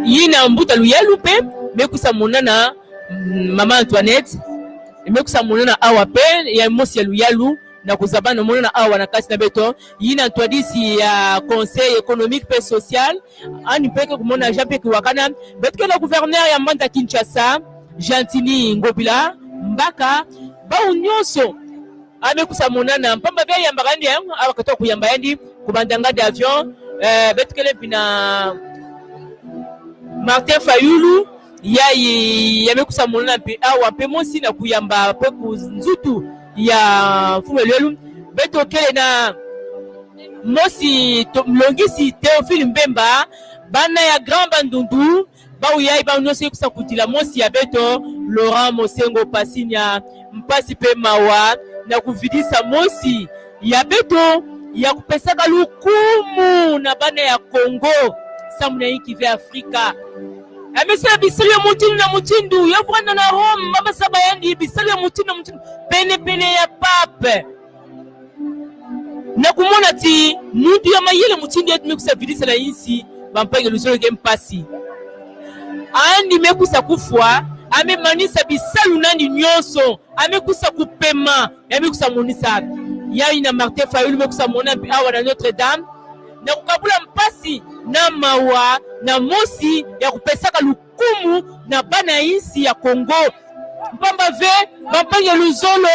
yina mbuta luyalu pe mekusa monana mama Antoinette mekusa monana awa pe ya mosi ya luyalu na kuzabana monana awa na kasi na beto yina ntwadisi ya conseil économique pe social ani peke kumona jape kiwakana betke na gouverneur ya Mbanda Kinshasa Gentili Ngobila mbaka ba unyonso amekusa monana mpamba bya yambagandi abakatoka kuyamba yandi kubandanga d'avion betkele pina Martin Fayulu yamekusa monana pe awa pe mosi na kuyamba pe kunzutu ya fumelu betokele na mosi mlongisi Théophile Mbemba bana ya Grand Bandundu ba uyai ba unyonso kusa kutila mosi ya beto Laurent Mosengo Pasinya mpasi pe mawa na kuvidisa mosi ya beto ya kupesaka lukumu na bana ya Congo samuna hiki vya Afrika amesema bisali ya mutinu na mutindu ya vwana na Rome mama saba yandi bisali ya mutinu na mutindu pene ya pape na kumona ti mundu ya mayele mutindu ya tumekusa vidisa na insi bampenge luzolo ke mpasi andi mekusa kufwa ame manisa bisalu nani nyonso ame kusa kupema ame kusa monisa ya ina Martin Fayulu mekusa mona awa na Notre Dame na kukabula mpasi na mawa na mosi ya kupesaka lukumu na bana insi ya Congo mpamba ve bampange luzolo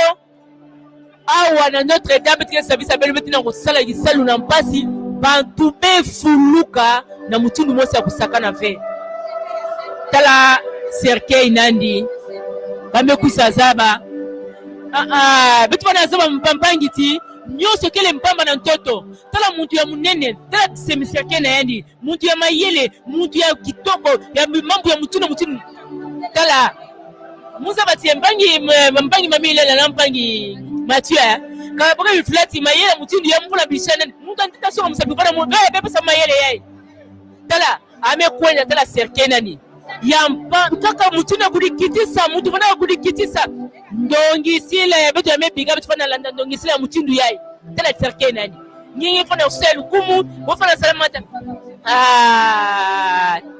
awa na Notre Dame tika sabisa belo betina kusala gisalu na mpasi bantu be fuluka na mutundu mosi ya kusaka ve tala Serkei nandi bamekusa zaba betu bana zaba mpampangi ti nyoso kele mpamba na ntoto tala muntu ya munene tala semiserkei na yandi muntu ya mayele muntu ya kitoko ya mambo ya mutuna mutunu tala muza bati mpangi mamile na mpangi Mathieu kama boka reflect mayele mutunu ya mbula bishana muntu antita so msabi bana mu bebe sa mayele yai tala amekwenda tala Serkei nani yampa kaka mutuna kudikitisa mutu fana kudikitisa ndongisila ya betu amepiga betu fana landa ndongisila mutindu yai tala Serkei nani nyinyi fana uselu kumu wafana salamata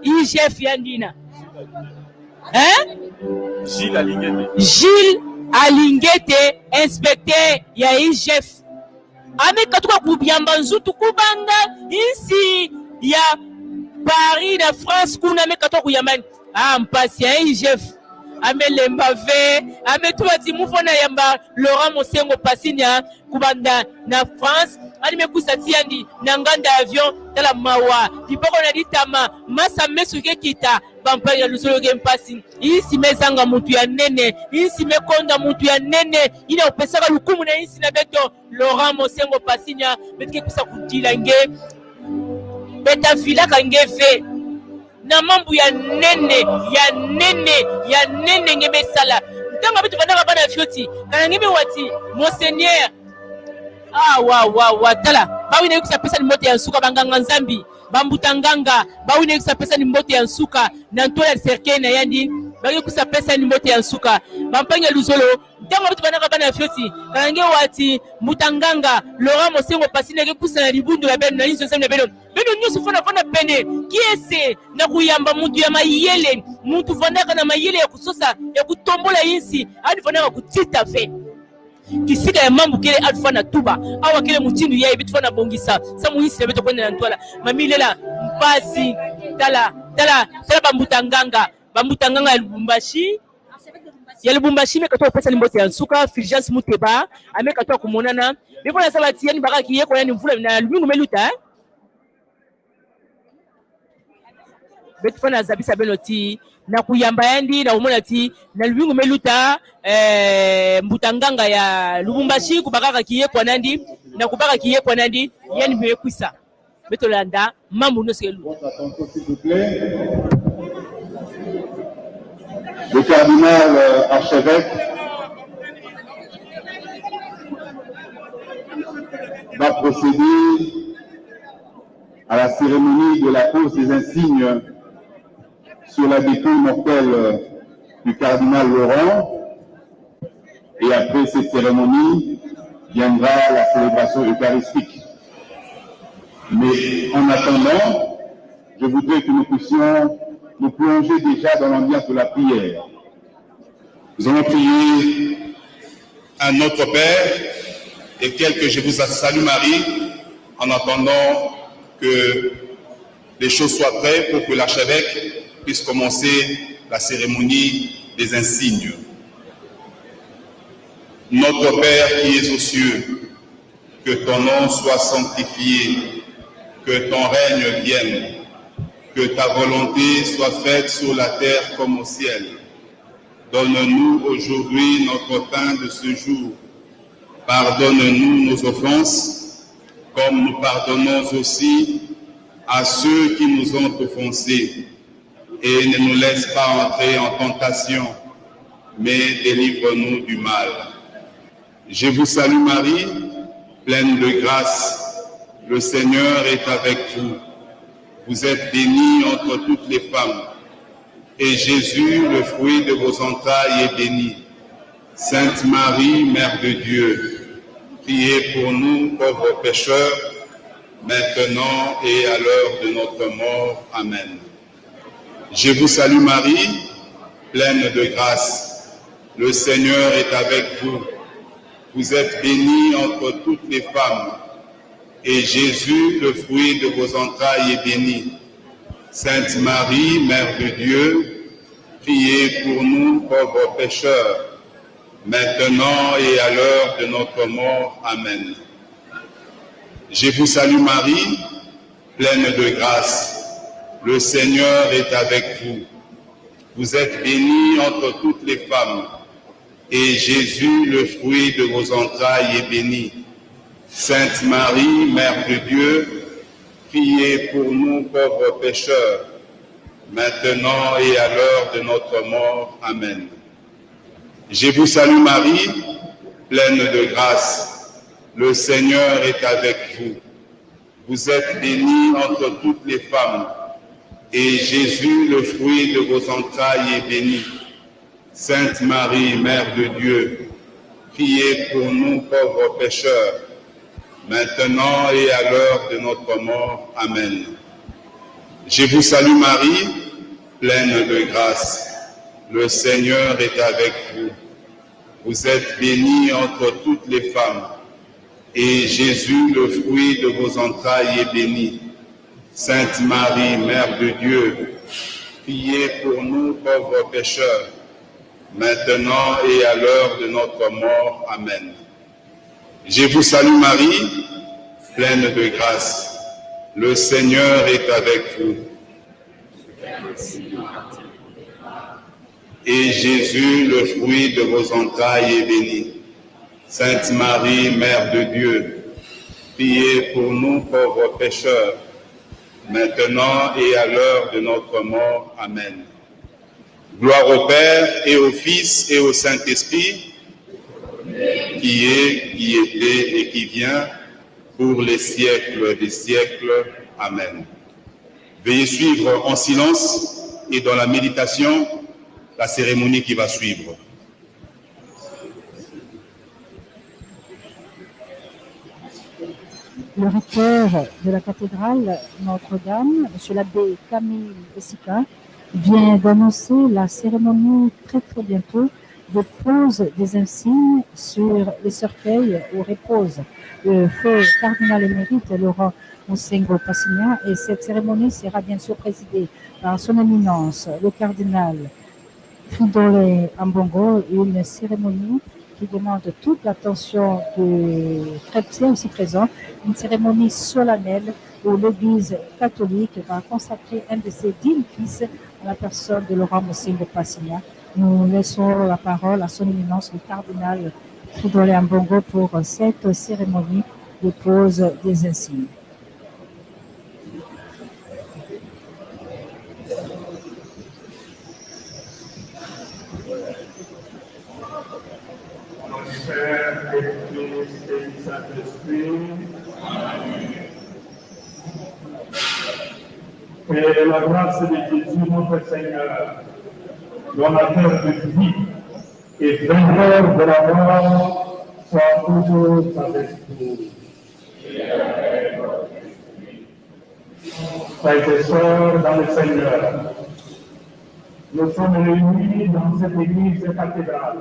IGF yandina Gilles Alingete inspecteur ya IGF amekatuka kubyamba nzutu kubanga insi ya Paris na France kuna mekato kuyamani mpasi ya IGF amelemba ve ametuwa timufona yamba Laurent Mosengo Pasinya kubanda na France alimekusa tiandi na nganda avion tala mawa dipoko na ditama masa mesuke kita bampa ya luzolo ge mpasi isi mezanga mutu ya nene isi mekonda mutu ya nene ina upesaka lukumu na isi na beto Laurent Mosengo Pasinya betike kusa kutila nge beta fila kangefe na mambu ya nene ngebe sala ntanga bitu bandaka bana fioti kana ngebe wati monseigneur wa tala bawi na yukusa pesa ni moto ya nsuka banganga nzambi bambutanganga bawi na yukusa pesa ni moto ya nsuka na ntola Serkei na yandi bawi yukusa pesa ni moto ya nsuka bampanya luzolo ntanga bitu bandaka bana fioti kana ngebe wati mutanganga Laurent Mosengo Pasinya ke kusa na libundu la beno na inso semna beno nyusu fana pene kiese na kuyamba muntu ya mayele muntu vanaka na mayele ya kusosa ya kutombola insi hadi vanaka kutita fe kisika ya mambu kele hadi fana tuba awa kele mutindu ya ibitu fana bongisa sa muhisi ya beto kwenda na ntwala mamilela mpasi tala bambutanganga ya Lubumbashi mekatoa pesa limbote ya nsuka Fulgence Muteba amekatoa kumonana biko na sabati yani bakaki yeko yani mvula na lumingu meluta betu fana zabisa benoti na kuyamba yandi na umona ti na lumingu meluta mbutanganga ya Lubumbashi kubakaka kiye kwa nandi na kubaka kiye kwa nandi yani mekwisa beto landa mambo no selu. Le cardinal archevêque va procéder à la cérémonie de la pose des insignes sur la dépouille mortelle du cardinal Laurent. Et après cette cérémonie viendra la célébration eucharistique. Mais en attendant, je voudrais que nous puissions nous plonger déjà dans l'ambiance de la prière. Nous allons prier à notre Père et quelques Je vous salue Marie, en attendant que les choses soient prêtes pour que l'archevêque puisse commencer la cérémonie des insignes. Notre Père qui es aux cieux, que ton nom soit sanctifié, que ton règne vienne, que ta volonté soit faite sur la terre comme au ciel. Donne-nous aujourd'hui notre pain de ce jour. Pardonne-nous nos offenses, comme nous pardonnons aussi à ceux qui nous ont offensés. Et ne nous laisse pas entrer en tentation, mais délivre-nous du mal. Je vous salue Marie, pleine de grâce, le Seigneur est avec vous. Vous êtes bénie entre toutes les femmes, et Jésus, le fruit de vos entrailles, est béni. Sainte Marie, Mère de Dieu, priez pour nous, pauvres pécheurs, maintenant et à l'heure de notre mort. Amen. Je vous salue Marie, pleine de grâce, le Seigneur est avec vous. Vous êtes bénie entre toutes les femmes, et Jésus, le fruit de vos entrailles, est béni. Sainte Marie, Mère de Dieu, priez pour nous, pauvres pécheurs, maintenant et à l'heure de notre mort. Amen. Je vous salue Marie, pleine de grâce, le Seigneur est avec vous. Vous êtes bénie entre toutes les femmes, et Jésus, le fruit de vos entrailles, est béni. Sainte Marie, Mère de Dieu, priez pour nous pauvres pécheurs, maintenant et à l'heure de notre mort. Amen. Je vous salue Marie, pleine de grâce, le Seigneur est avec vous. Vous êtes bénie entre toutes les femmes, et Jésus, le fruit de vos entrailles, est béni. Sainte Marie, Mère de Dieu, priez pour nous pauvres pécheurs, maintenant et à l'heure de notre mort. Amen. Je vous salue Marie, pleine de grâce, le Seigneur est avec vous. Vous êtes bénie entre toutes les femmes, et Jésus, le fruit de vos entrailles, est béni. Sainte Marie, Mère de Dieu, priez pour nous pauvres pécheurs, maintenant et à l'heure de notre mort. Amen. Je vous salue Marie, pleine de grâce, le Seigneur est avec vous. Et Jésus, le fruit de vos entrailles, est béni. Sainte Marie, Mère de Dieu, priez pour nous pauvres pécheurs, maintenant et à l'heure de notre mort. Amen. Gloire au Père et au Fils et au Saint-Esprit, qui est, qui était et qui vient, pour les siècles des siècles. Amen. Veuillez suivre en silence et dans la méditation la cérémonie qui va suivre. Le recteur de la cathédrale Notre-Dame, M. l'abbé Camille Essica, vient d'annoncer la cérémonie très bientôt de pose des insignes sur les cercueils où repose le feu cardinal émérite Laurent Musengo Passigna, et cette cérémonie sera bien sûr présidée par son éminence, le cardinal Fridolin Ambongo, une cérémonie qui demande toute l'attention des chrétiens aussi présents, une cérémonie solennelle où l'Église catholique va consacrer un de ses dignes fils à la personne de Laurent Musengo Passigna. Nous laissons la parole à son éminence, le cardinal Fridolin Ambongo, pour cette cérémonie de pose des insignes. Père et du Fils et du Saint-Esprit. Que la grâce de Jésus, notre Seigneur, donateur de vie et vainqueur de la mort, soit toujours avec vous. frères et sœurs dans le Seigneur, nous sommes réunis dans cette église cathédrale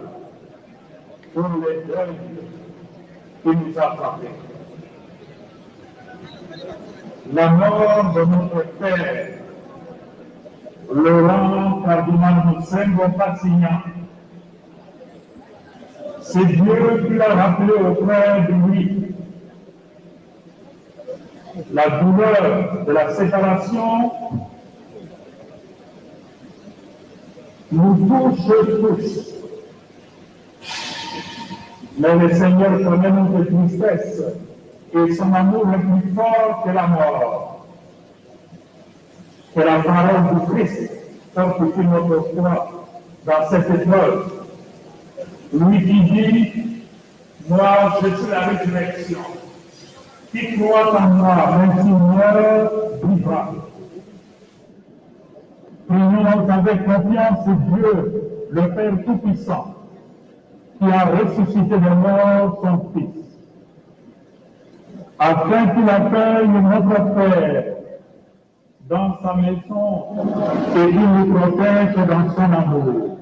pour les deuils qui nous a frappés. La mort de notre Père, Laurent Cardinal Musengo Passignan, c'est Dieu qui l'a rappelé auprès de lui. La douleur de la séparation nous touche tous. Mais le Seigneur connaît notre tristesse et son amour est plus fort que la mort. Que la parole du Christ fortifie notre foi dans cette épreuve. Lui qui dit, moi je suis la résurrection. Qui croit en moi, même s'il meurt, vivra. Prions avec confiance Dieu, le Père Tout-Puissant, qui a ressuscité de mort son Fils, afin qu'il accueille notre Père dans sa maison et qu'il nous protège dans son amour.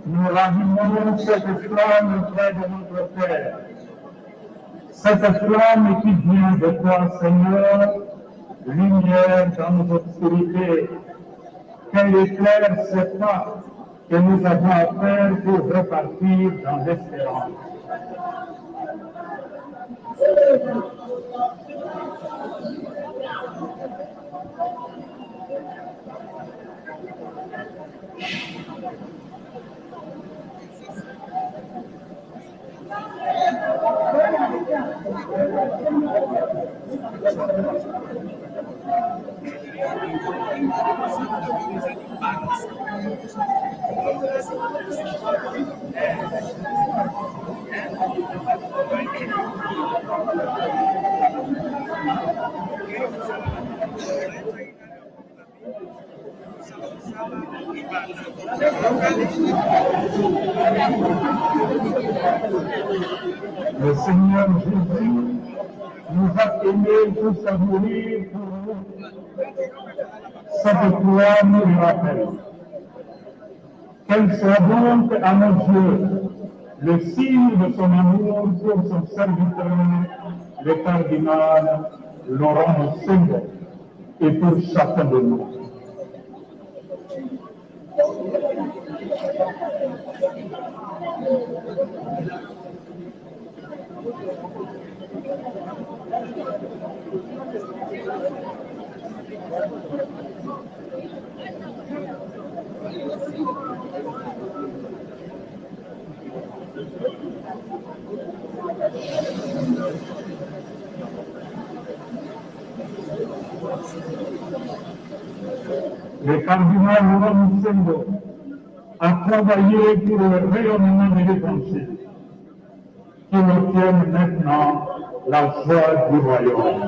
Nous ramenons cette flamme près de notre Père. Cette flamme qui vient de toi, Seigneur, lumière dans nos obscurités, qu'elle éclaire ce pas que nous avons à faire pour repartir dans l'espérance. Le Seigneur Jésus nous a aimés jusqu'à mourir pour nous. Cette flamme nous rappelle qu'elle soit donc à nos yeux le signe de son amour pour son serviteur, le cardinal Laurent Musengo, et pour chacun de nous. Le cardinal Laurent Musengo a travaillé pour le rayonnement de l'Évangile, qui obtienne maintenant la joie du royaume.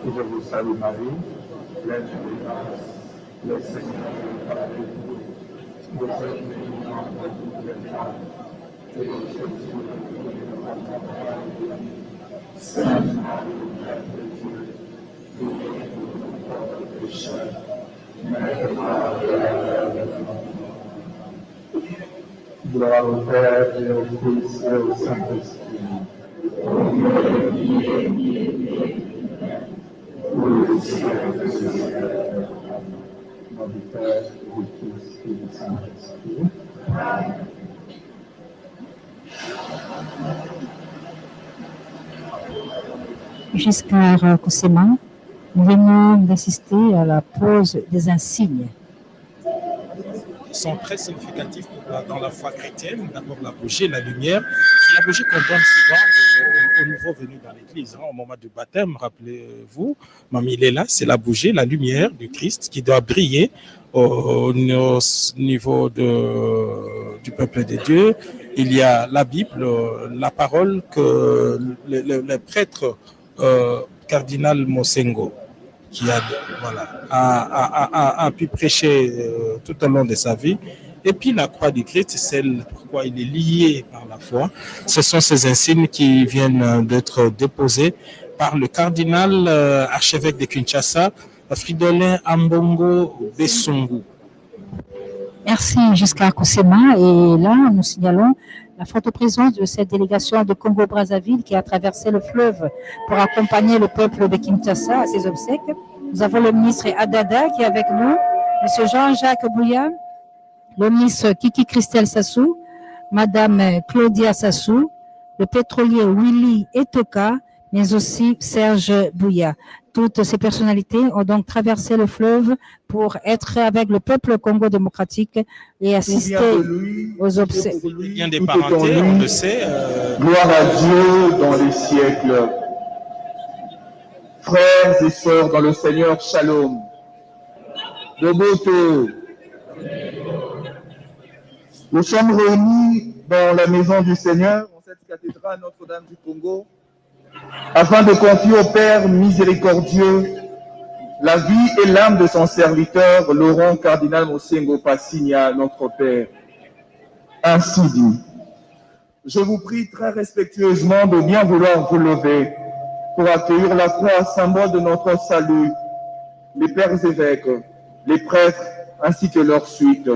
Je vous salue Marie, pleine de grâce, le Seigneur est avec vous. Vous êtes bénie entre toutes les femmes, et Jésus, le fruit de votre entrailles, Sainte Marie, Mère de Dieu, priez pour nous pauvres pécheurs, maintenant et à l'heure de notre mort. Gloire au Père et au Fils et au Saint-Esprit. Au ciel de ce ciel, nom du Père et du Fils et du Saint-Esprit. Giscard Cosséma, nous venons d'assister à la pose des insignes. Sont très significatifs dans la foi chrétienne. D'abord la bougie, la lumière. C'est la bougie qu'on donne souvent aux nouveaux venus dans l'église. Au moment du baptême, rappelez-vous, Mamie Léla, c'est la bougie, la lumière du Christ qui doit briller au niveau du peuple de Dieu. Il y a la Bible, la parole que le prêtre cardinal Mosengo qui a pu prêcher tout au long de sa vie. Et puis la croix du Christ, c'est celle pourquoi il est lié par la foi. Ce sont ces insignes qui viennent d'être déposés par le cardinal archevêque de Kinshasa, Fridolin Ambongo Bessungu. Merci Giscard Cosséma. Et là, nous signalons la forte présence de cette délégation de Congo-Brazzaville qui a traversé le fleuve pour accompagner le peuple de Kinshasa à ses obsèques. Nous avons le ministre Adada qui est avec nous, M. Jean-Jacques Bouya, le ministre Kiki Christelle Sassou, Madame Claudia Sassou, le pétrolier Willy Etoka, mais aussi Serge Bouya. Toutes ces personnalités ont donc traversé le fleuve pour être avec le peuple congo-démocratique et assister aux obsèques. Il vient des parentés, on le sait. Gloire à Dieu dans les siècles. Frères et sœurs dans le Seigneur, Shalom. De Boto. Nous sommes réunis dans la maison du Seigneur, en cette cathédrale Notre-Dame du Congo, afin de confier au Père miséricordieux la vie et l'âme de son serviteur, Laurent Cardinal Mosengo Passigna, notre Père. Ainsi dit, je vous prie très respectueusement de bien vouloir vous lever pour accueillir la croix, symbole de notre salut, les pères évêques, les prêtres, ainsi que leur suite.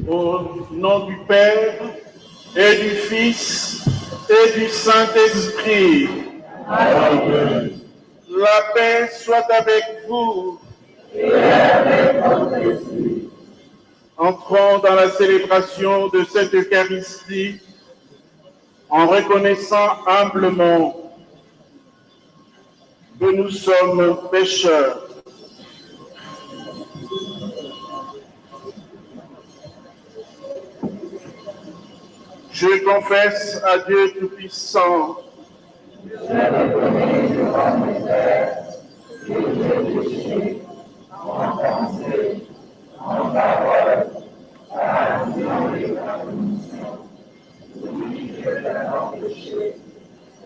Au nom du Père et du Fils et du Saint-Esprit. Amen. La paix soit avec vous. Et avec votre esprit. Entrons dans la célébration de cette Eucharistie en reconnaissant humblement que nous sommes pécheurs. Je confesse à Dieu Tout-Puissant. Je reconnais devant mes frères que j'ai péché en pensée, en parole, par action et par omission. Oui, je l'ai péché,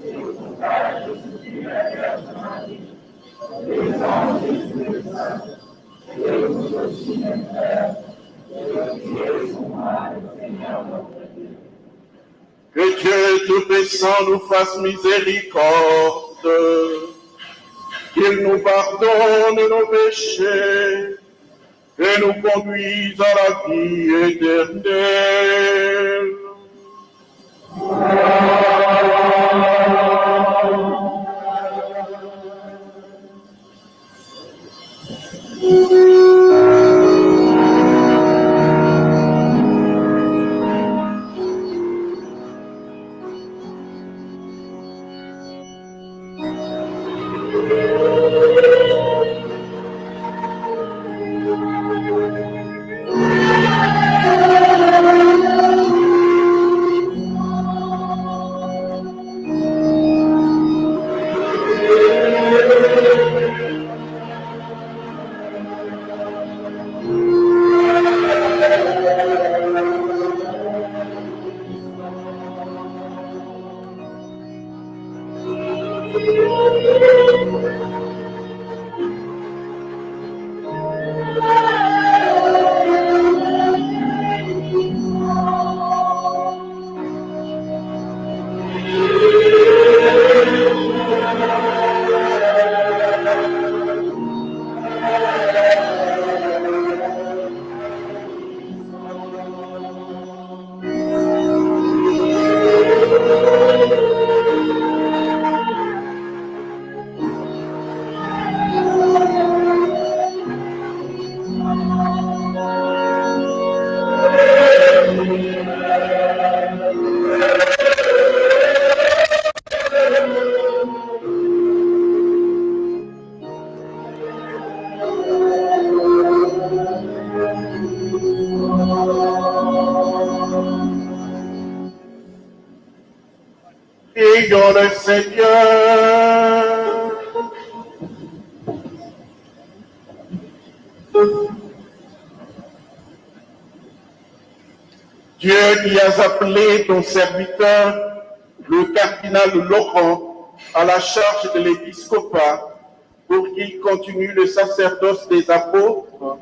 et coupable je suis la Vierge Marie, les anges et les saints, et vous aussi mes frères, et Dieu pour moi, le Seigneur notre Dieu. Que Dieu Tout-Puissant nous fasse miséricorde, qu'il nous pardonne nos péchés et nous conduise à la vie éternelle. Prions le Seigneur. Dieu qui as appelé ton serviteur, le cardinal Laurent, à la charge de l'épiscopat, pour qu'il continue le sacerdoce des apôtres,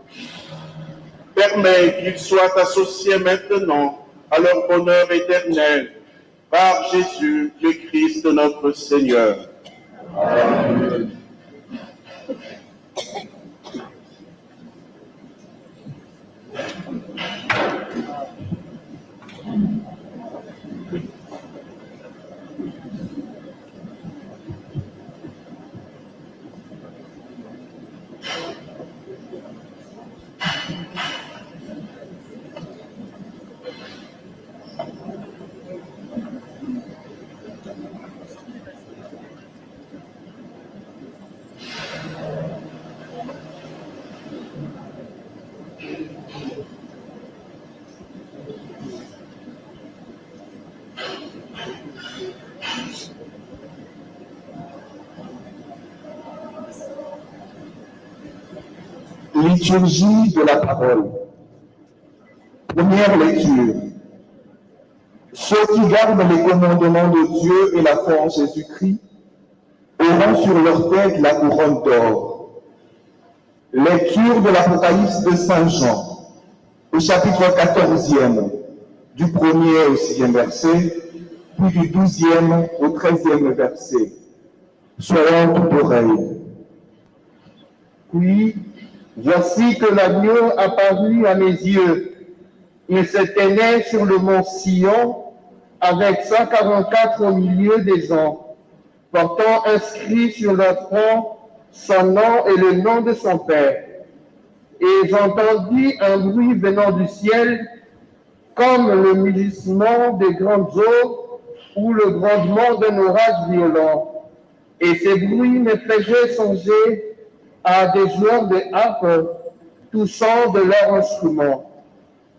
permets qu'il soit associé maintenant à leur bonheur éternel, par Jésus le Christ notre Seigneur. Amen. Liturgie de la parole. Première lecture. Ceux qui gardent les commandements de Dieu et la foi en Jésus-Christ auront sur leur tête la couronne d'or. Lecture de l'Apocalypse de Saint Jean, au chapitre 14e, du 1er au 6e verset, puis du 12e au 13e verset. Soyons tout oreilles. Puis, voici que l'agneau apparut à mes yeux. Il se tenait sur le mont Sion avec 144 au milieu des anges, portant inscrit sur leur front son nom et le nom de son Père. Et j'entendis un bruit venant du ciel, comme le mugissement des grandes eaux ou le grondement d'un orage violent. Et ces bruits me faisaient songer à des joueurs de harpe touchant de leurs instruments.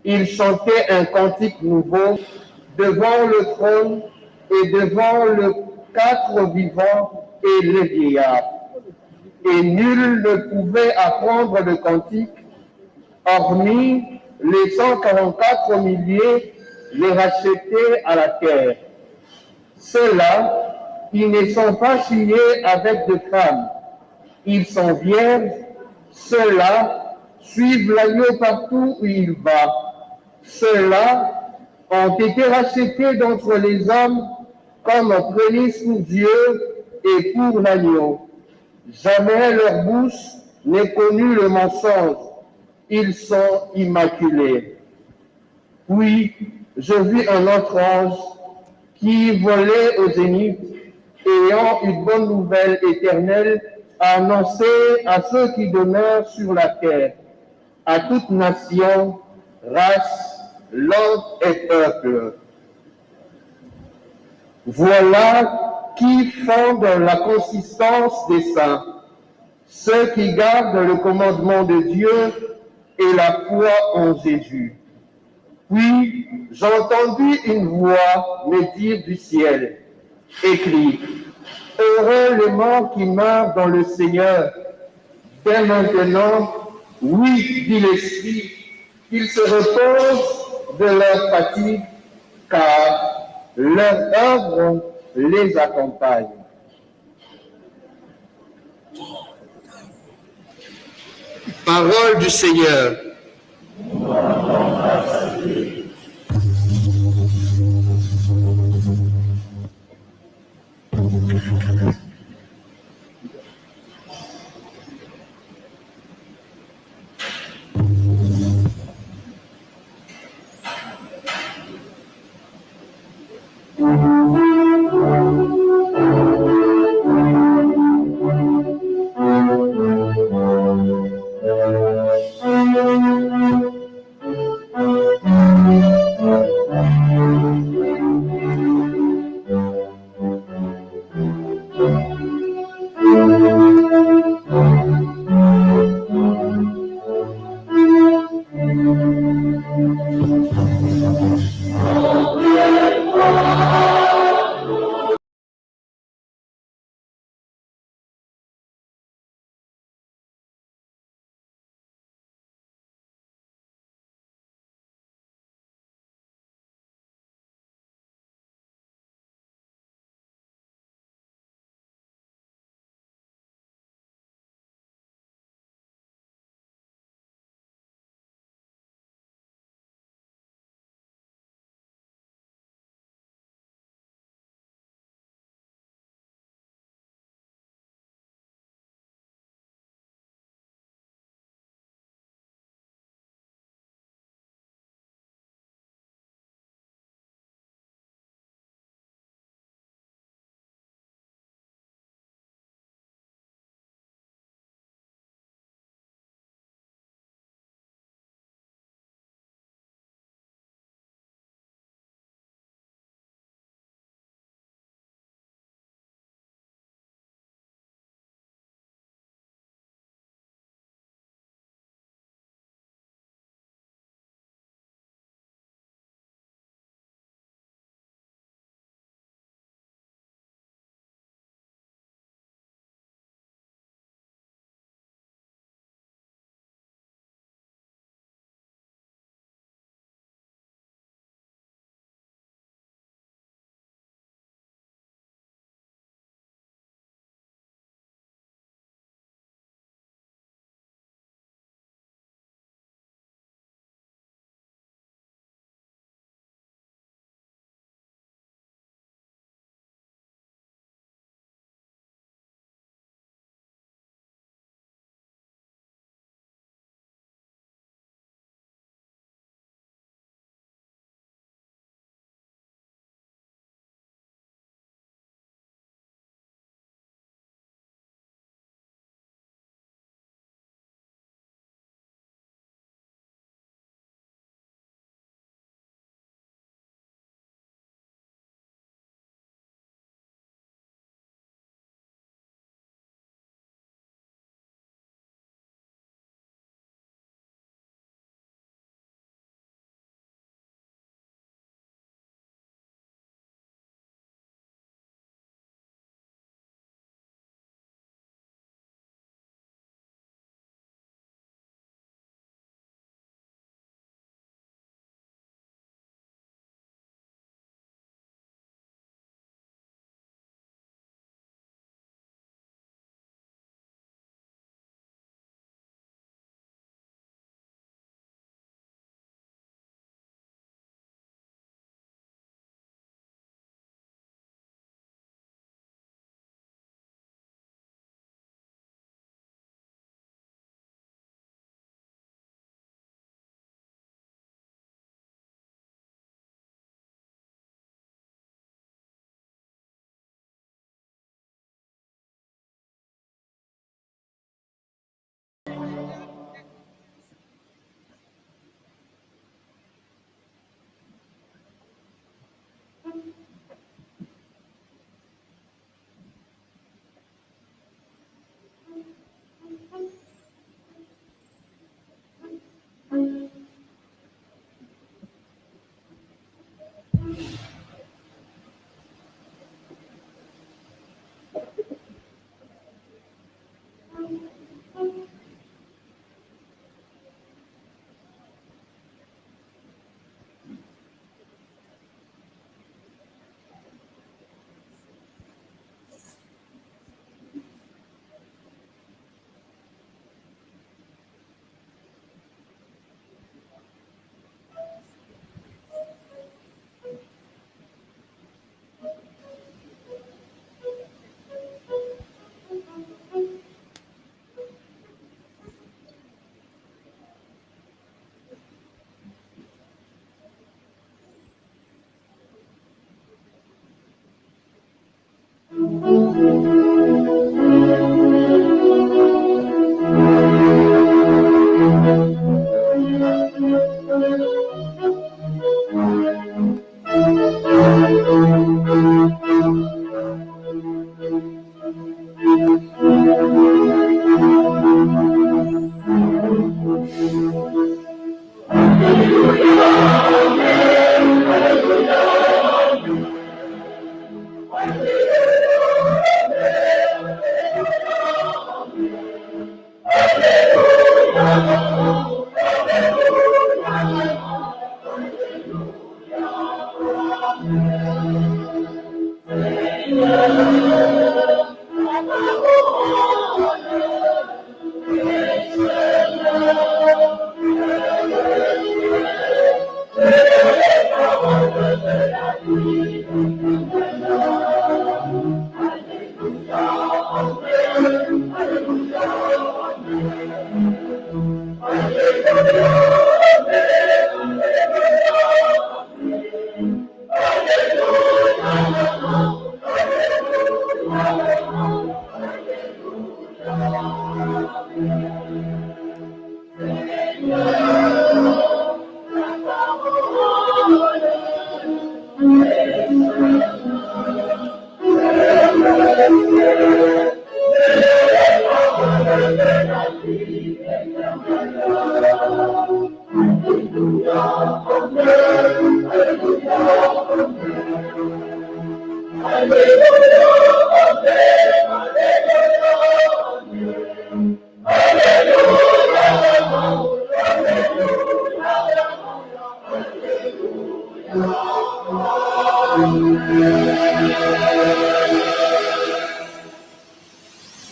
Ils chantaient un cantique nouveau devant le trône et devant le quatre vivants et les vieillards. Et nul ne pouvait apprendre le cantique, hormis les 144 milliers les rachetés à la terre. Ceux-là, qui ne sont pas signés avec de femmes, ils sont vierges, ceux-là suivent l'agneau partout où il va. Ceux-là ont été rachetés d'entre les hommes comme prémices pour Dieu et pour l'agneau. Jamais leur bouche n'ait connu le mensonge. Ils sont immaculés. Puis, je vis un autre ange qui volait au zénith, ayant une bonne nouvelle éternelle à annoncer à ceux qui demeurent sur la terre, à toute nation, race, langue et peuple. Voilà qui fonde la consistance des saints, ceux qui gardent le commandement de Dieu et la foi en Jésus. Puis j'entendis une voix me dire du ciel, écrit, heureux les morts qui meurent dans le Seigneur. Dès maintenant, oui, dit l'Esprit, qu'ils se reposent de leur fatigue, car leur œuvre les accompagne. Parole du Seigneur.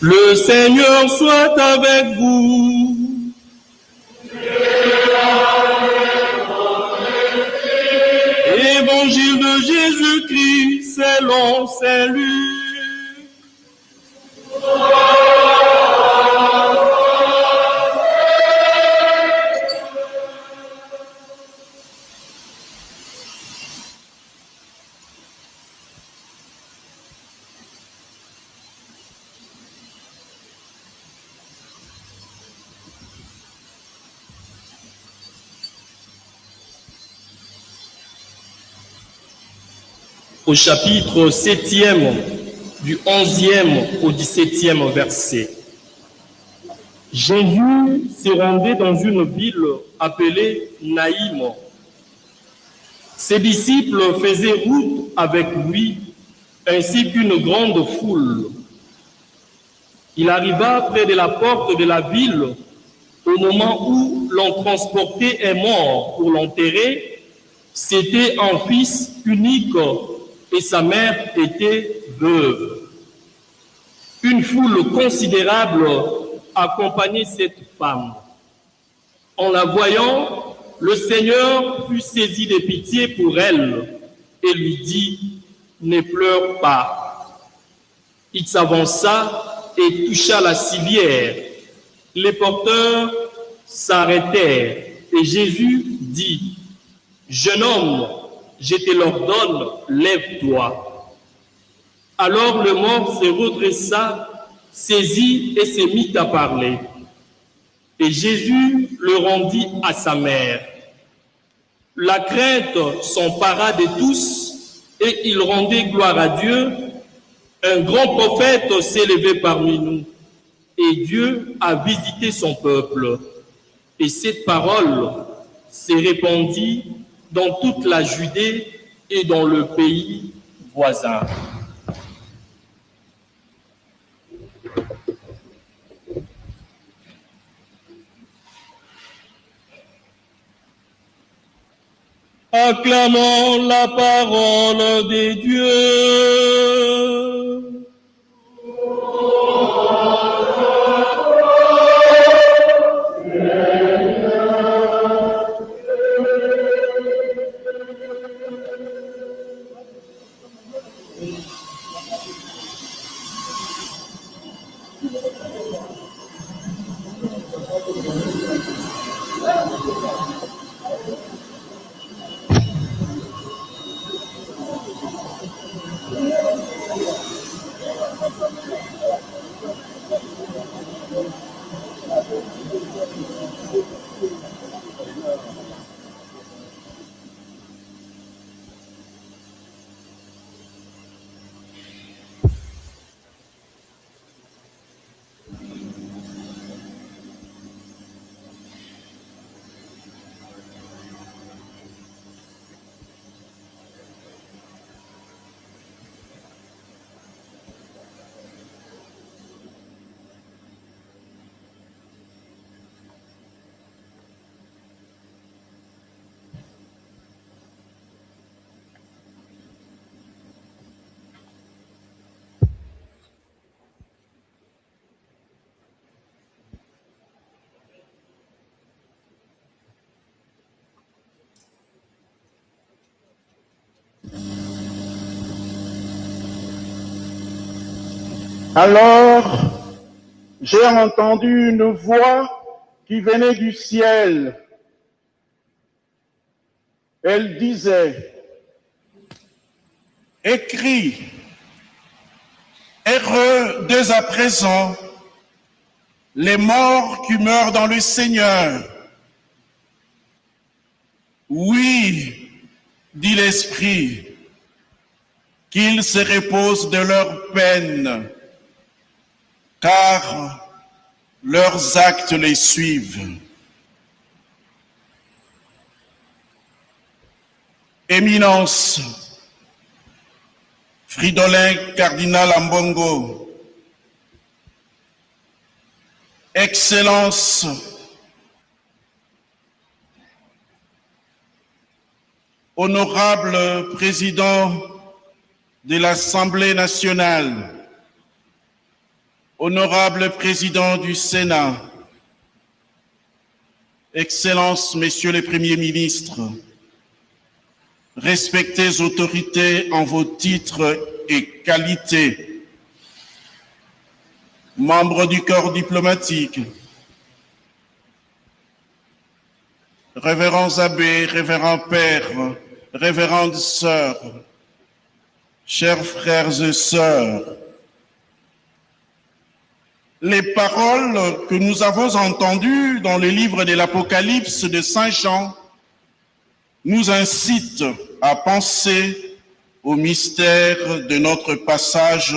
Le Seigneur soit avec vous. Évangile de Jésus-Christ selon Saint Luc. Au chapitre 7e, du 11e au 17e verset. Jésus se rendait dans une ville appelée Naïm. Ses disciples faisaient route avec lui, ainsi qu'une grande foule. Il arriva près de la porte de la ville au moment où l'on transportait un mort pour l'enterrer. C'était un fils unique et sa mère était veuve. Une foule considérable accompagnait cette femme. En la voyant, le Seigneur fut saisi de pitié pour elle et lui dit, « Ne pleure pas. » Il s'avança et toucha la civière. Les porteurs s'arrêtèrent et Jésus dit, « Jeune homme, je te l'ordonne, lève-toi. » Alors le mort se redressa, saisit et se mit à parler. Et Jésus le rendit à sa mère. La crainte s'empara de tous et ils rendaient gloire à Dieu. Un grand prophète s'est levé parmi nous et Dieu a visité son peuple. Et cette parole s'est répandue dans toute la Judée et dans le pays voisin. Acclamons la parole de Dieu. Alors, j'ai entendu une voix qui venait du ciel. Elle disait, « Écris, heureux dès à présent les morts qui meurent dans le Seigneur. Oui, dit l'Esprit, qu'ils se reposent de leur peine, car leurs actes les suivent. » Éminence, Fridolin Cardinal Ambongo, Excellence, Honorable Président de l'Assemblée nationale, Honorable Président du Sénat, Excellences, Messieurs les Premiers ministres, respectées autorités en vos titres et qualités, membres du corps diplomatique, révérends abbés, révérends pères, révérendes sœurs, chers frères et sœurs, les paroles que nous avons entendues dans le livre de l'Apocalypse de Saint Jean nous incitent à penser au mystère de notre passage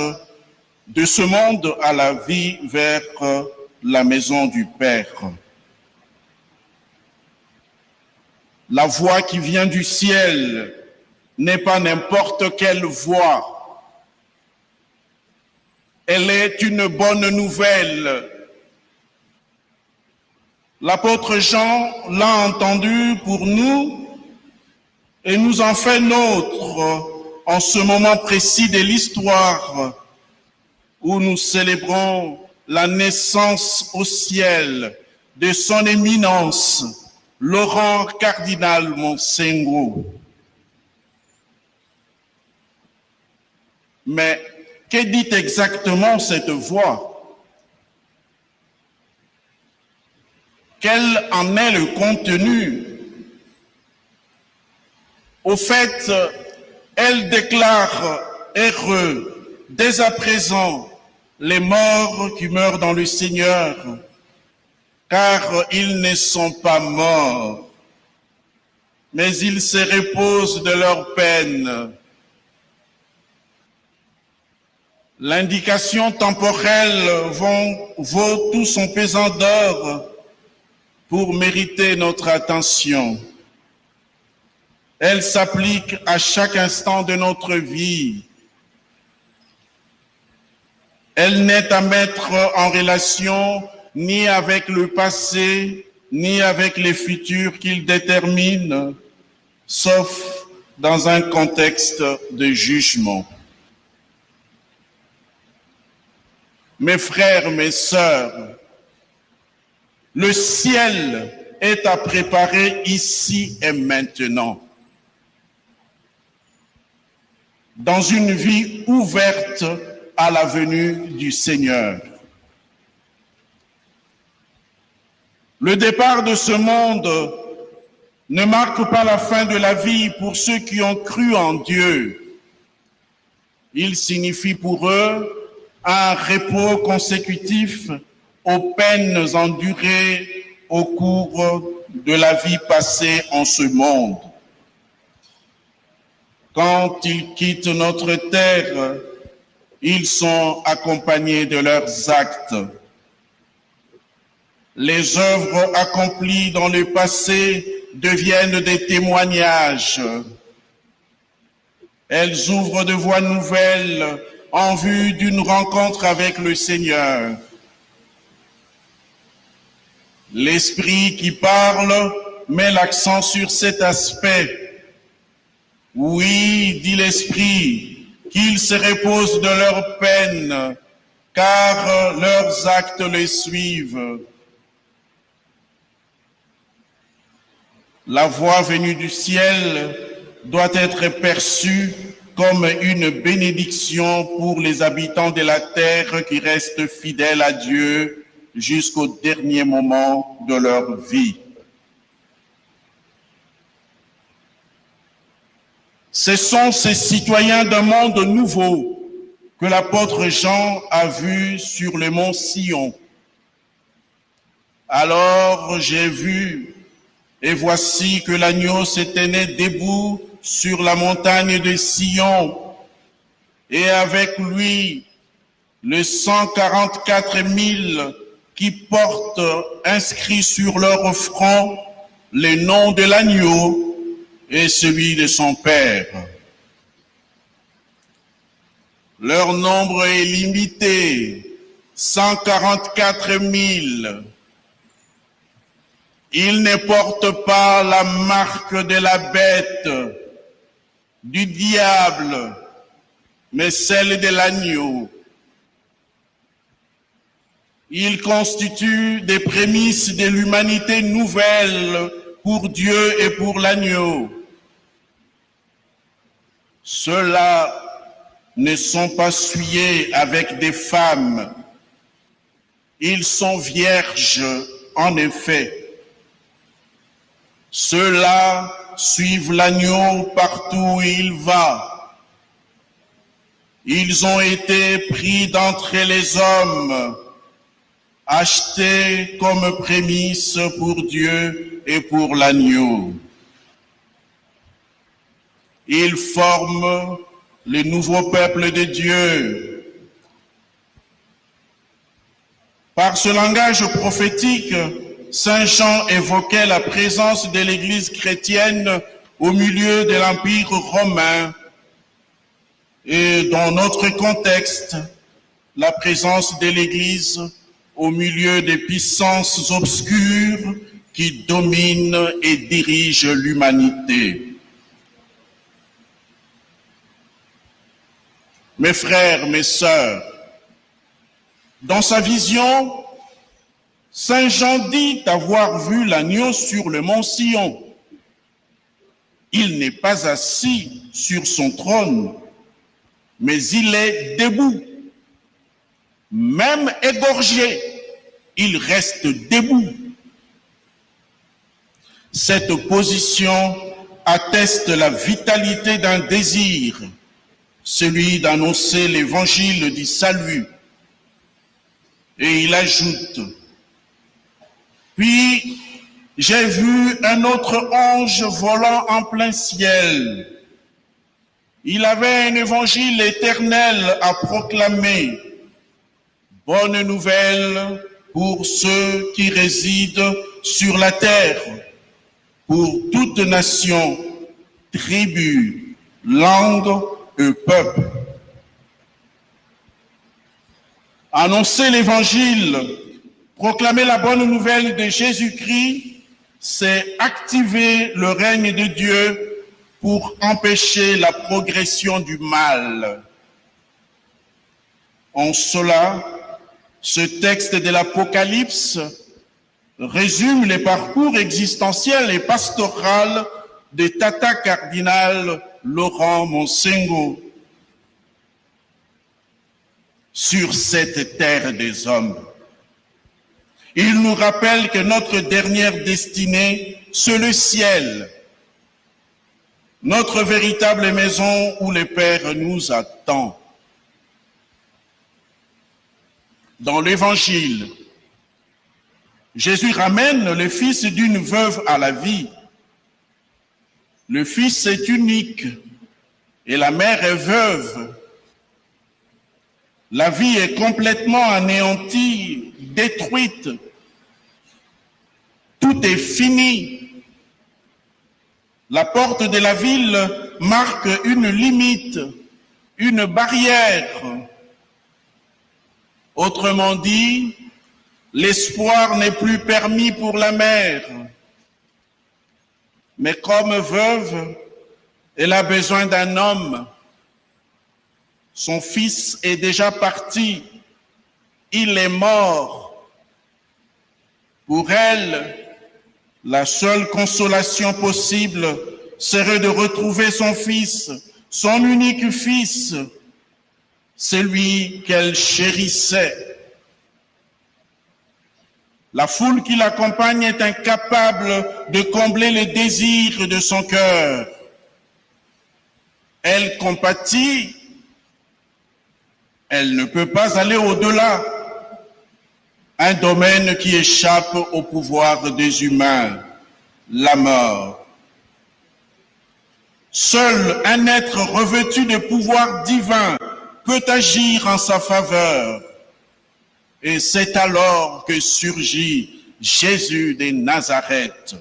de ce monde à la vie vers la maison du Père. La voix qui vient du ciel n'est pas n'importe quelle voix. Elle est une bonne nouvelle. L'apôtre Jean l'a entendue pour nous et nous en fait nôtre en ce moment précis de l'histoire où nous célébrons la naissance au ciel de son éminence, Laurent Cardinal Monsengo. Mais que dit exactement cette voix? Quel en est le contenu? Au fait, elle déclare heureux dès à présent les morts qui meurent dans le Seigneur, car ils ne sont pas morts, mais ils se reposent de leur peine. L'indication temporelle vaut tout son pesant d'or pour mériter notre attention. Elle s'applique à chaque instant de notre vie. Elle n'est à mettre en relation ni avec le passé, ni avec les futurs qu'il détermine, sauf dans un contexte de jugement. Mes frères, mes sœurs, le ciel est à préparer ici et maintenant. Dans une vie ouverte à la venue du Seigneur. Le départ de ce monde ne marque pas la fin de la vie pour ceux qui ont cru en Dieu. Il signifie pour eux un repos consécutif aux peines endurées au cours de la vie passée en ce monde. Quand ils quittent notre terre, ils sont accompagnés de leurs actes. Les œuvres accomplies dans le passé deviennent des témoignages. Elles ouvrent de voies nouvelles en vue d'une rencontre avec le Seigneur. L'Esprit qui parle met l'accent sur cet aspect. Oui, dit l'Esprit, qu'ils se reposent de leur peine, car leurs actes les suivent. La voix venue du ciel doit être perçue comme une bénédiction pour les habitants de la terre qui restent fidèles à Dieu jusqu'au dernier moment de leur vie. Ce sont ces citoyens d'un monde nouveau que l'apôtre Jean a vu sur le mont Sion. Alors j'ai vu, et voici que l'agneau se tenait debout sur la montagne de Sion, et avec lui les 144 000 qui portent inscrit sur leur front le nom de l'agneau et celui de son Père. Leur nombre est limité, 144 000. Ils ne portent pas la marque de la bête, du diable, mais celle de l'agneau. Ils constituent des prémices de l'humanité nouvelle pour Dieu et pour l'agneau. Ceux-là ne sont pas souillés avec des femmes. Ils sont vierges, en effet. Ceux-là suivent l'agneau partout où il va. Ils ont été pris d'entre les hommes, achetés comme prémices pour Dieu et pour l'agneau. Ils forment le nouveau peuple de Dieu. Par ce langage prophétique, Saint Jean évoquait la présence de l'Église chrétienne au milieu de l'Empire romain et dans notre contexte, la présence de l'Église au milieu des puissances obscures qui dominent et dirigent l'humanité. Mes frères, mes sœurs, dans sa vision, Saint Jean dit avoir vu l'agneau sur le mont Sion. Il n'est pas assis sur son trône, mais il est debout. Même égorgé, il reste debout. Cette position atteste la vitalité d'un désir, celui d'annoncer l'évangile du salut. Et il ajoute: puis j'ai vu un autre ange volant en plein ciel. Il avait un évangile éternel à proclamer, bonne nouvelle pour ceux qui résident sur la terre, pour toute nation, tribu, langue et peuple. Annoncer l'évangile, proclamer la bonne nouvelle de Jésus-Christ, c'est activer le règne de Dieu pour empêcher la progression du mal. En cela, ce texte de l'Apocalypse résume les parcours existentiels et pastoral de Tata Cardinal Laurent Monsengo sur cette terre des hommes. Il nous rappelle que notre dernière destinée, c'est le ciel, notre véritable maison où le Père nous attend. Dans l'Évangile, Jésus ramène le fils d'une veuve à la vie. Le fils est unique et la mère est veuve. La vie est complètement anéantie, détruite. Tout est fini. La porte de la ville marque une limite, une barrière. Autrement dit, l'espoir n'est plus permis pour la mère. Mais comme veuve, elle a besoin d'un homme. Son fils est déjà parti. Il est mort. Pour elle, la seule consolation possible serait de retrouver son fils son unique fils, celui qu'elle chérissait. La foule qui l'accompagne est incapable de combler les désirs de son cœur. Elle compatit, elle ne peut pas aller au-delà. Un domaine qui échappe au pouvoir des humains, la mort. Seul un être revêtu de pouvoir divin peut agir en sa faveur. Et c'est alors que surgit Jésus de Nazareth.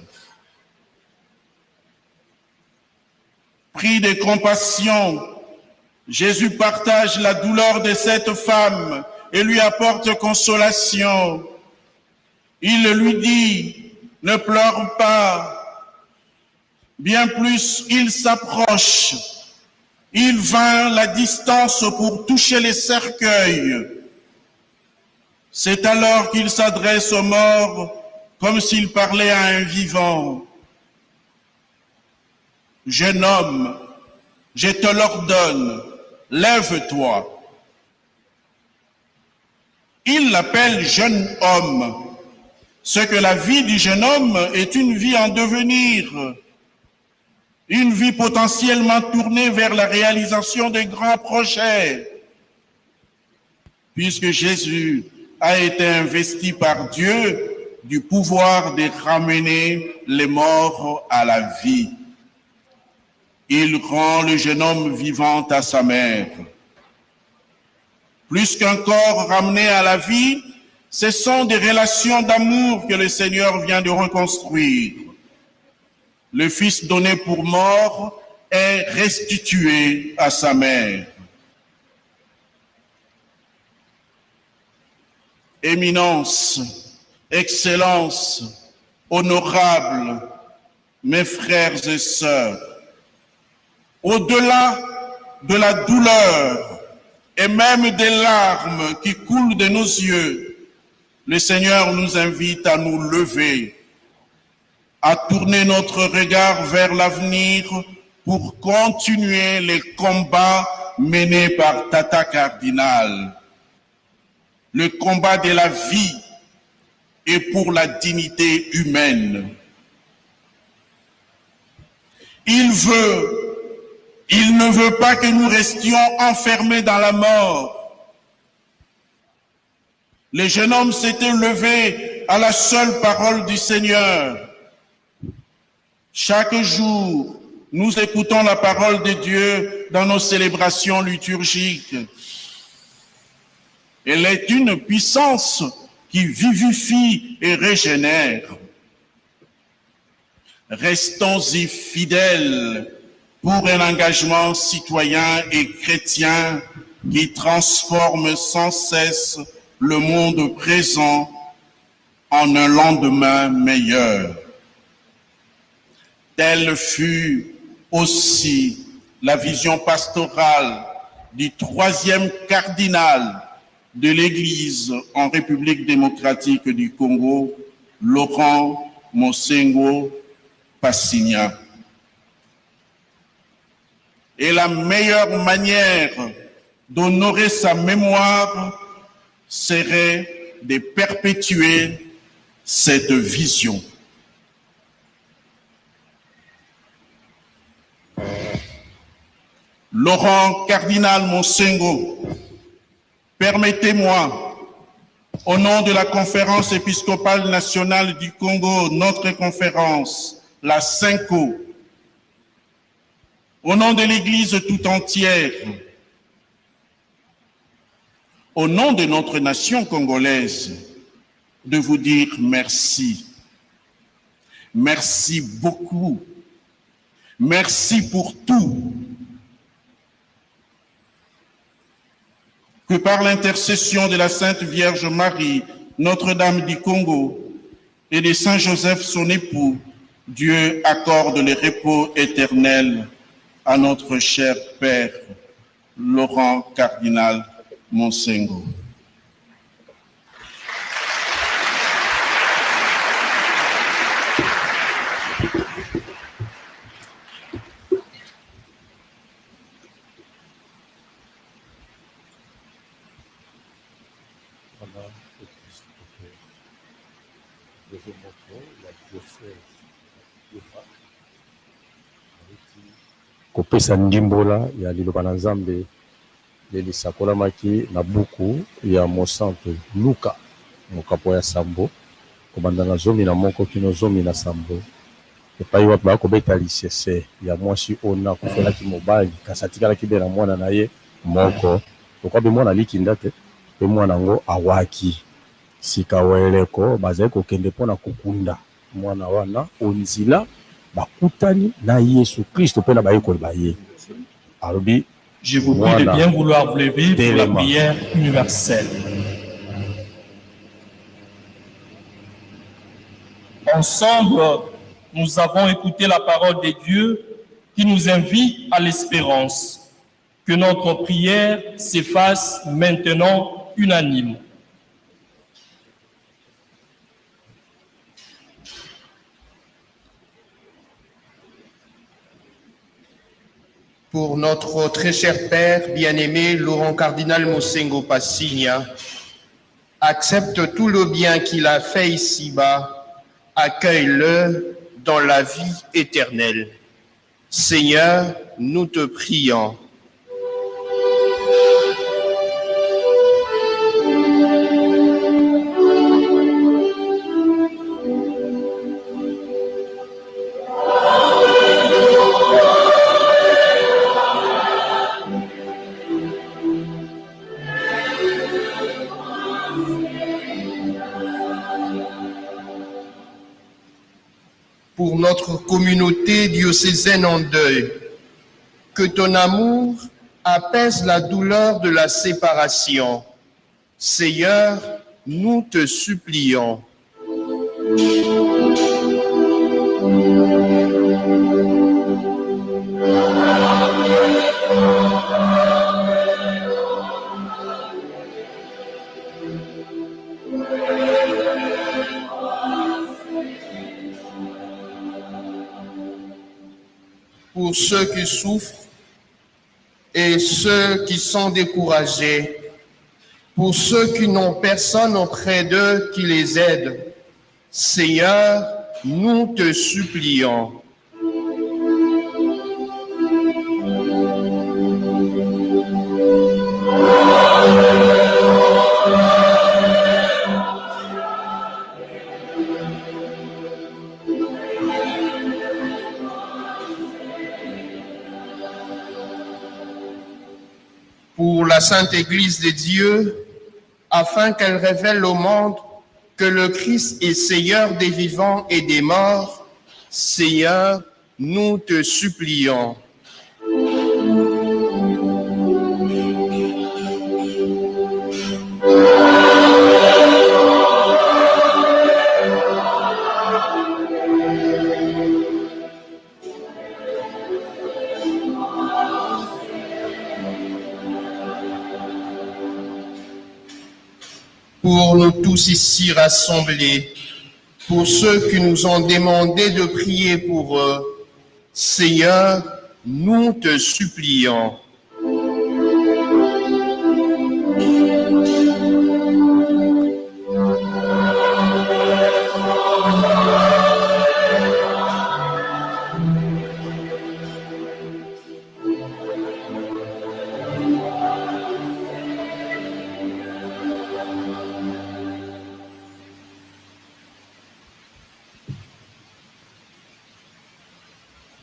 Pris de compassion, Jésus partage la douleur de cette femme et lui apporte consolation. Il lui dit, ne pleure pas. Bien plus, il s'approche. Il vint la distance pour toucher les cercueils. C'est alors qu'il s'adresse aux morts comme s'il parlait à un vivant. Jeune homme, je te l'ordonne, lève-toi. Il l'appelle jeune homme, ce que la vie du jeune homme est une vie en devenir, une vie potentiellement tournée vers la réalisation de grands projets, puisque Jésus a été investi par Dieu du pouvoir de ramener les morts à la vie. Il rend le jeune homme vivant à sa mère. Plus qu'un corps ramené à la vie, ce sont des relations d'amour que le Seigneur vient de reconstruire. Le Fils donné pour mort est restitué à sa mère. Éminence, Excellence, honorables, mes frères et sœurs, au-delà de la douleur et même des larmes qui coulent de nos yeux, le Seigneur nous invite à nous lever, à tourner notre regard vers l'avenir pour continuer les combats menés par Tata Cardinal. Le combat de la vie et pour la dignité humaine. Il ne veut pas que nous restions enfermés dans la mort. Le jeune homme s'était levé à la seule parole du Seigneur. Chaque jour, nous écoutons la parole de Dieu dans nos célébrations liturgiques. Elle est une puissance qui vivifie et régénère. Restons-y fidèles pour un engagement citoyen et chrétien qui transforme sans cesse le monde présent en un lendemain meilleur. Telle fut aussi la vision pastorale du troisième cardinal de l'Église en République démocratique du Congo, Laurent Mosengo Passigna. Et la meilleure manière d'honorer sa mémoire serait de perpétuer cette vision. Laurent Cardinal Mosengo, permettez-moi, au nom de la Conférence épiscopale nationale du Congo, notre conférence, la CENCO, au nom de l'Église tout entière, au nom de notre nation congolaise, de vous dire merci. Merci beaucoup. Merci pour tout. Que par l'intercession de la Sainte Vierge Marie, Notre-Dame du Congo, et de Saint Joseph, son époux, Dieu accorde le repos éternel à notre cher Père, Laurent Cardinal Mosengo. kopesa ndimbola ya liloba na Nzambe elisakolamaki na buku ya mosantu Luka mokapo ya sambo kobanda na 11 kino 17 epai wapi bakobeta lisese ya mwasi ona kufelaki mobali kasi atikalaki be na mwana na ye moko okwabe mwana likinda te pe mwana ngo awaki sika weleko bazali kokende mpona kokunda mwana wana onzila bakutani na Yesu Kristo pe na bayekoli baye alobi. Je vous prie de bien vouloir vous lever pour la prière universelle. Ensemble, nous avons écouté la parole de Dieu qui nous invite à l'espérance. Que notre prière se fasse maintenant unanime. Pour notre très cher Père bien-aimé Laurent Cardinal Mosengo Passigna, accepte tout le bien qu'il a fait ici-bas, accueille-le dans la vie éternelle. Seigneur, nous te prions. Pour notre communauté diocésaine en deuil, que ton amour apaise la douleur de la séparation. Seigneur, nous te supplions. Pour ceux qui souffrent et ceux qui sont découragés, pour ceux qui n'ont personne auprès d'eux qui les aide, Seigneur, nous te supplions. Pour la Sainte Église de Dieu, afin qu'elle révèle au monde que le Christ est Seigneur des vivants et des morts, Seigneur, nous te supplions. Pour nous tous ici rassemblés, pour ceux qui nous ont demandé de prier pour eux, Seigneur, nous te supplions.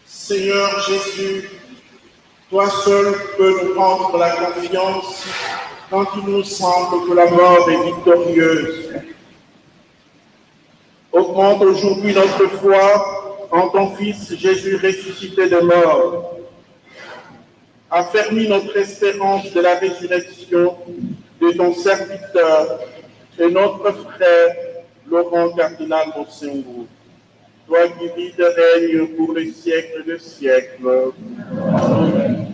Seigneur Jésus, toi seul peux nous rendre la confiance quand il nous semble que la mort est victorieuse. Augmente aujourd'hui notre foi en ton Fils Jésus ressuscité de mort. Affermis notre espérance de la résurrection de ton serviteur et notre frère Laurent Cardinal Mosengo. Toi qui vis et règnes pour les siècles de siècles. Amen.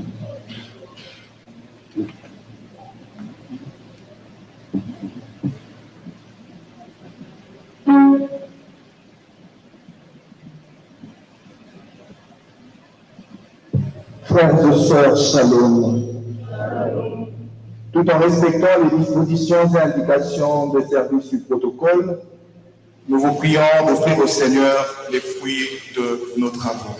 Frères et sœurs, shalom. Tout en respectant les dispositions et indications des services du protocole, Nous vous prions d'offrir au Seigneur les fruits de nos travaux.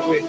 Oui.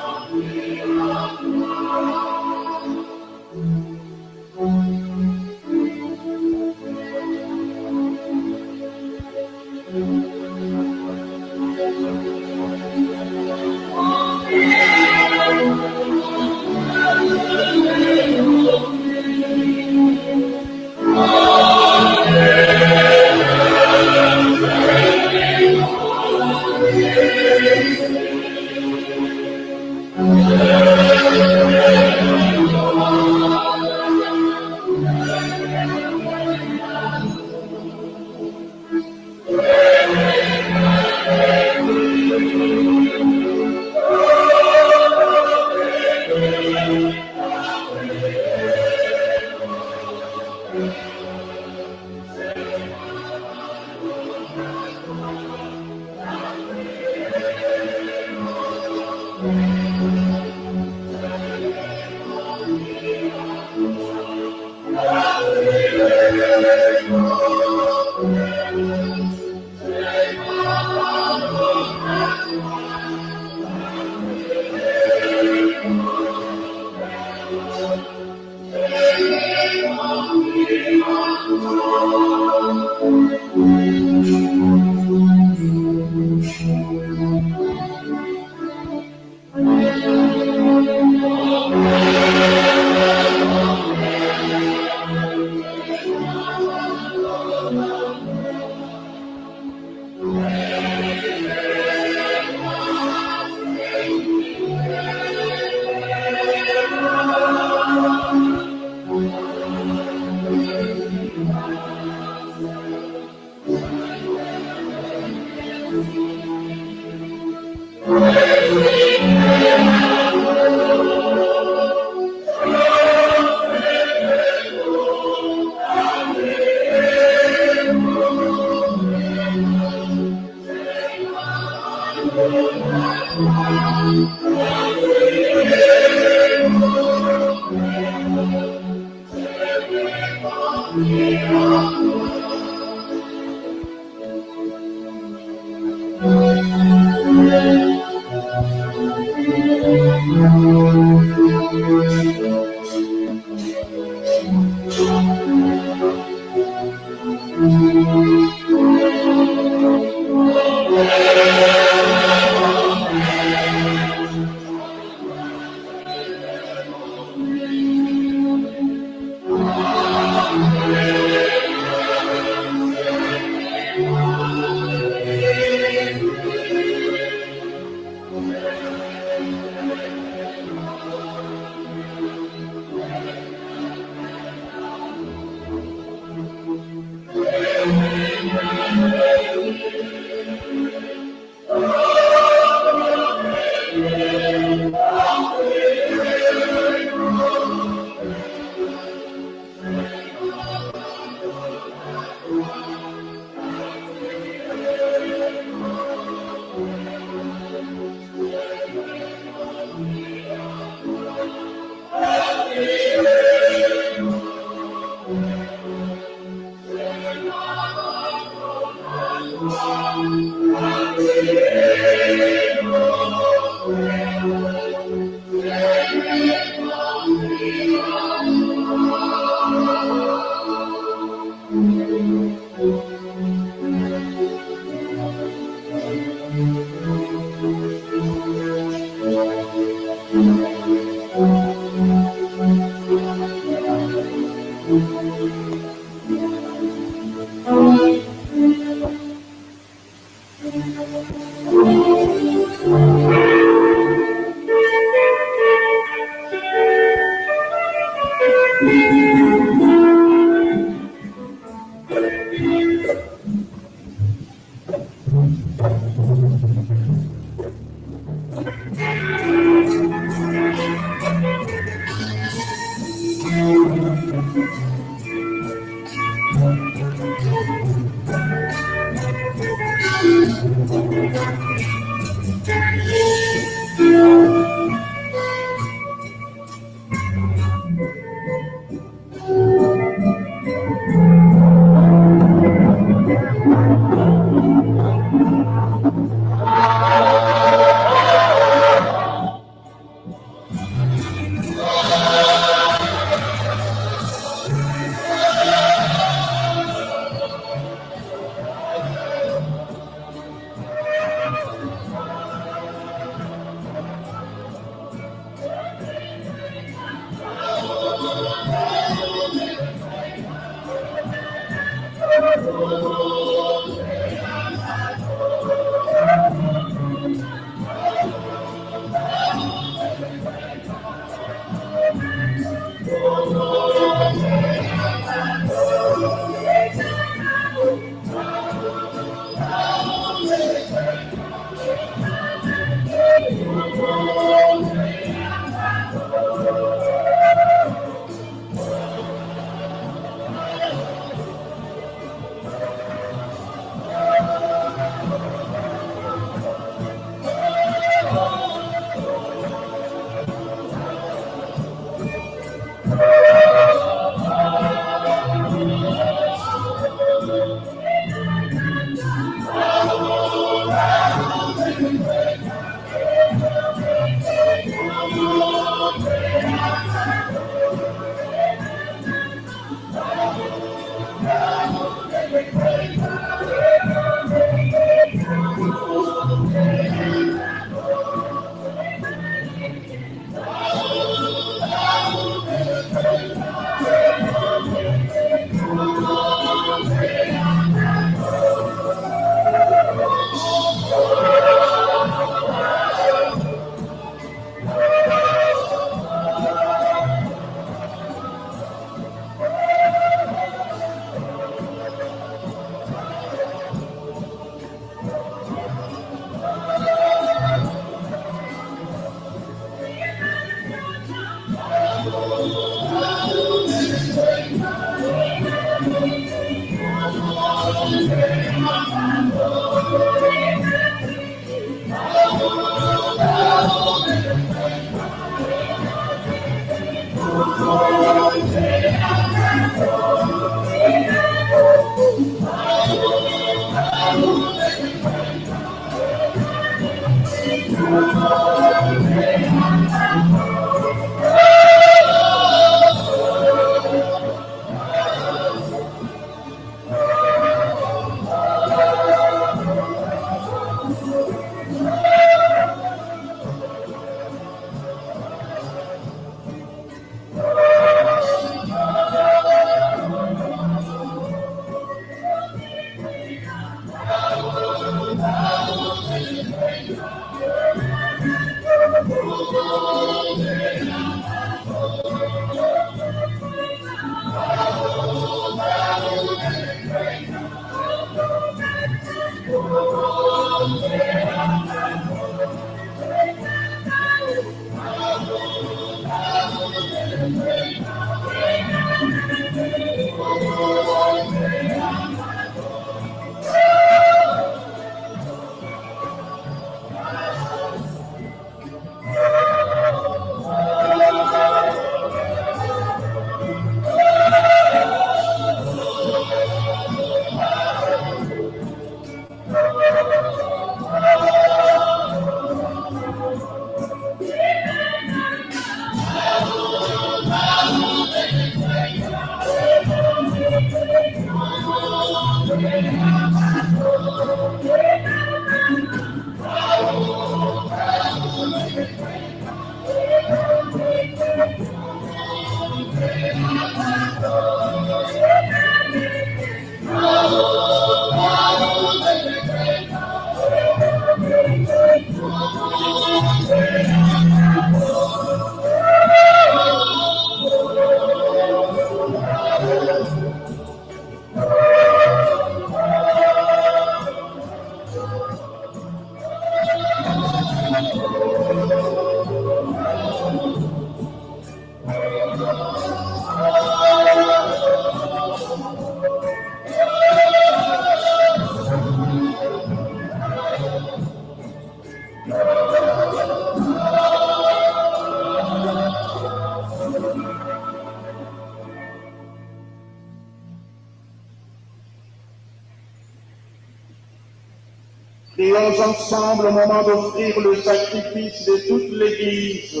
Prions ensemble au moment d'offrir le sacrifice de toute l'Église.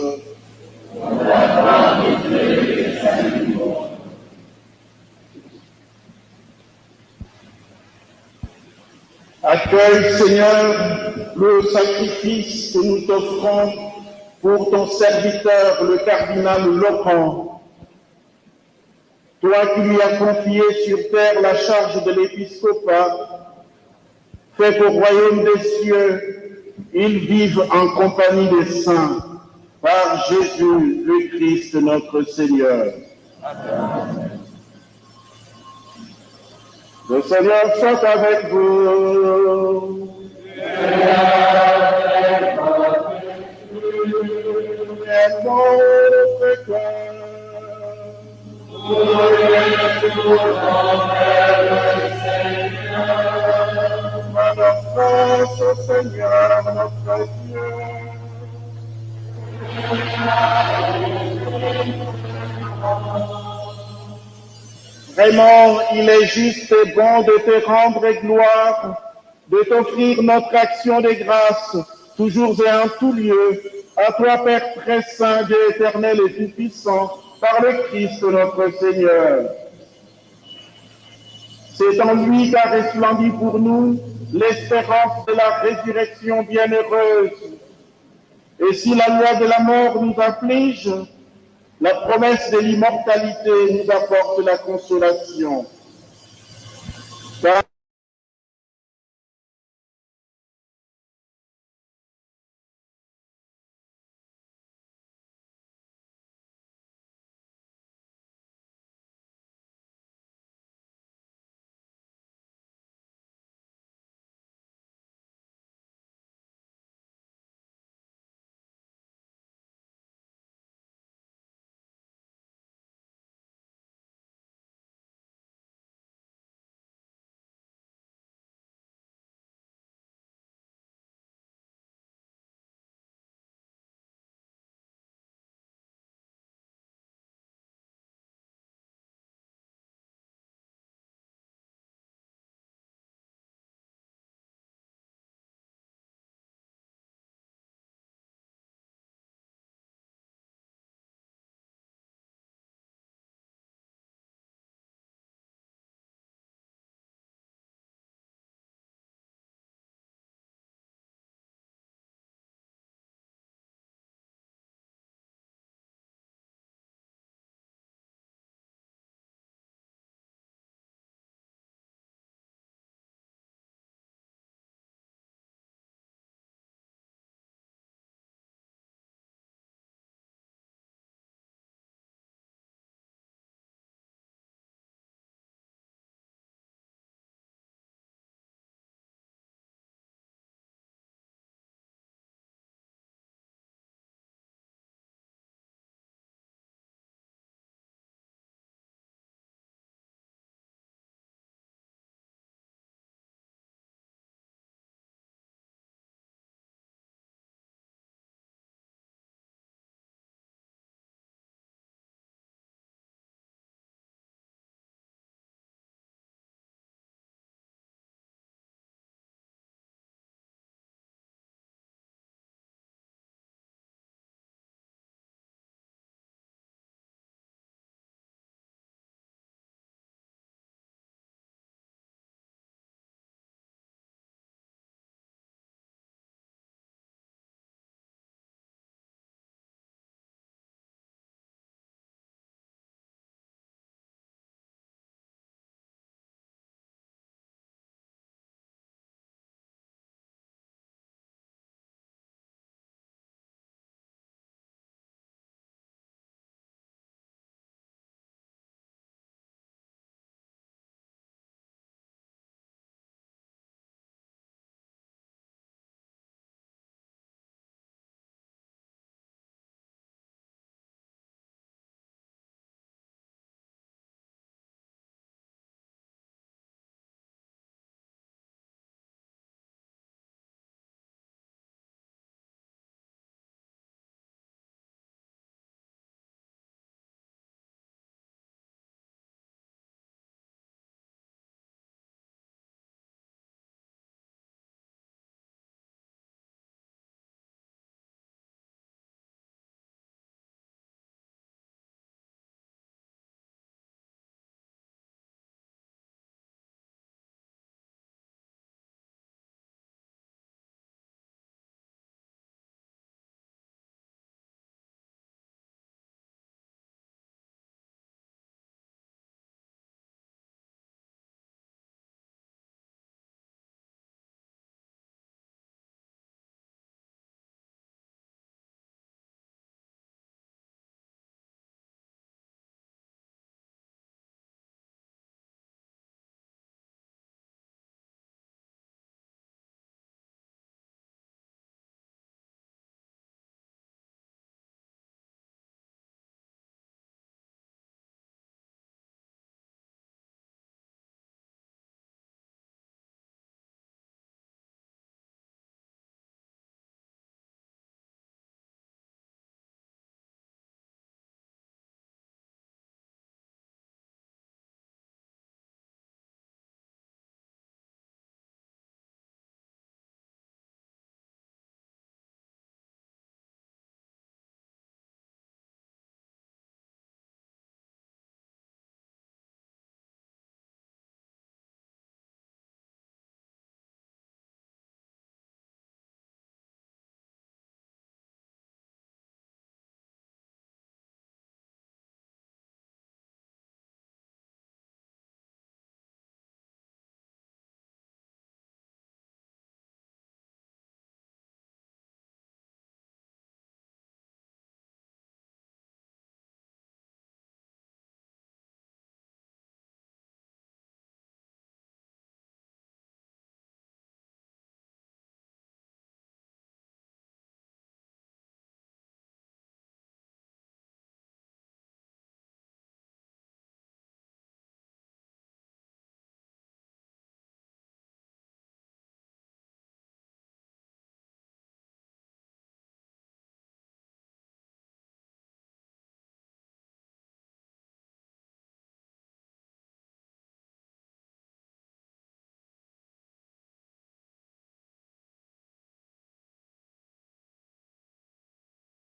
Accueille, Seigneur, le sacrifice que nous t'offrons pour ton serviteur, le cardinal Laurent. Toi qui lui as confié sur terre la charge de l'épiscopat, fais qu'au royaume des cieux, il vive en compagnie des saints, par Jésus le Christ notre Seigneur. Amen. Le Seigneur soit avec vous. Grâce au Seigneur notre Dieu. Vraiment, il est juste et bon de te rendre gloire, de t'offrir notre action de grâce, toujours et en tout lieu, à toi, Père très saint, Dieu éternel et tout-puissant, par le Christ notre Seigneur. C'est en lui qu'a resplendi pour nous l'espérance de la résurrection bienheureuse. Et si la loi de la mort nous afflige, la promesse de l'immortalité nous apporte la consolation. Car